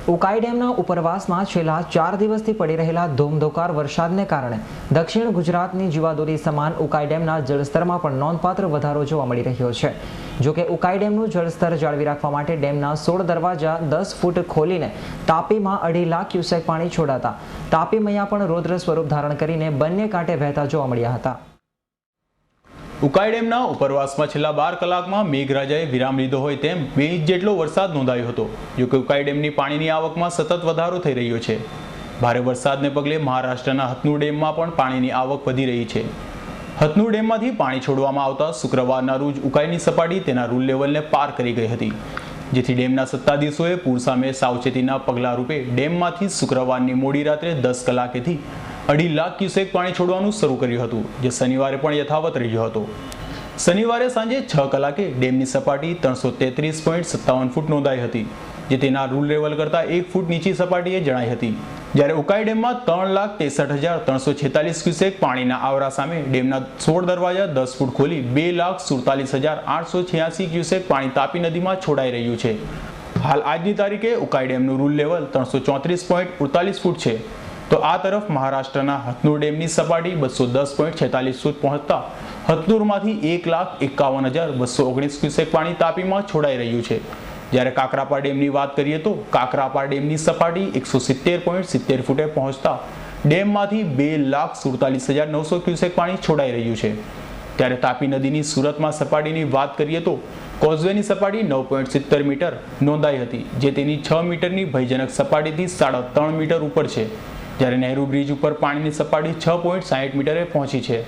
ઉકાઈ ડેમના ઉપરવાસમાં છેલ્લા 4 દિવસથી પડી રહેલા ધોમધોકાર વરસાદને કારણે દક્ષિણ ગુજરાતની જીવાદોરી સમાન ઉકાઈ ડેમના જળસ્તરમાં પણ નોંધપાત્ર વધારો જોવા મળી રહ્યો છે। જોકે ઉકાઈ ડેમનું જળસ્તર જાળવી રાખવા માટે ડેમના 16 દરવાજા 10 ફૂટ ખોલીને તાપીમાં 2.5 લાખ ક્યુસેક પાણી છોડાતા તાપી મૈયા પણ રૌદ્ર સ્વરૂપ ધારણ કરીને બંને કાંઠે વહેતા જોવા મળ્યા હતા। ઉકાઈ ડેમના ઉપરવાસમાં છેલ્લા 12 કલાકમાં મેઘરાજાએ વિરામ લીધો હોય તેમ 2 ઇંચ જેટલો વરસાદ નોંધાયો હતો। જોકે ઉકાઈ ડેમની પાણીની આવકમાં સતત વધારો થઈ રહ્યો છે। ભારે વરસાદને પગલે મહારાષ્ટ્રના હથનુર ડેમમાં પણ પાણીની આવક વધી રહી છે। હથનુર ડેમમાંથી પાણી છોડવામાં આવતા શુક્રવારના રોજ ઉકાઈની સપાટી તેના રૂલ લેવલને પાર કરી ગઈ હતી, જેથી ડેમના સત્તાધીશોએ પૂર સામે સાવચેતીના પગલા રૂપે ડેમમાંથી શુક્રવારની મોડી રાત્રે 10 કલાકેથી 2.5 લાખ ક્યુસેક પાણી છોડવાનું શરૂ કર્યું હતું, જે શનિવારે પણ યથાવત રહ્યો હતો। શનિવારે સાંજે 6 કલાકે ડેમની સપાટી 333.57 ફૂટ નોંધાઈ હતી, જે તેના રૂલ લેવલ કરતાં 1 ફૂટ નીચી સપાટીએ જણાઈ હતી। જ્યારે ઉકાઈ ડેમમાં 3,63,346 ક્યુસેક પાણીના આવરા સામે ડેમના 16 દરવાજા 10 ફૂટ ખોલી 2,47,886 ક્યુસેક પાણી તાપી નદીમાં છોડાઈ રહ્યું છે। હાલ આજની તારીખે ઉકાઈ ડેમનું રૂલ લેવલ 334.48 ફૂટ છે, તો આ તરફ મહારાષ્ટ્રના હથનુર ડેમની સપાટી 210.46 ફૂટ પહોંચતા હથનુરમાંથી 1,51,219 ક્યુસેક પાણી તાપીમાં છોડાઈ રહ્યું છે। જ્યારે કાકરાપા ડેમની વાત કરીએ તો કાકરાપા ડેમની સપાટી 170.70 ફૂટે પહોંચતા ડેમમાંથી 2,47,900 ક્યુસેક પાણી છોડાઈ રહ્યું છે। ત્યારે તાપી નદીની સુરતમાં સપાટીની વાત કરીએ તો કોઝવેની સપાટી 9.70 મીટર નોંધાઈ હતી, જે તેની 6 મીટરની ભયજનક સપાટીથી 3.5 મીટર ઉપર છે। જ્યારે નહેરુ બ્રિજ ઉપર પાણીની સપાટી 6.60 મીટરે પહોંચી છે।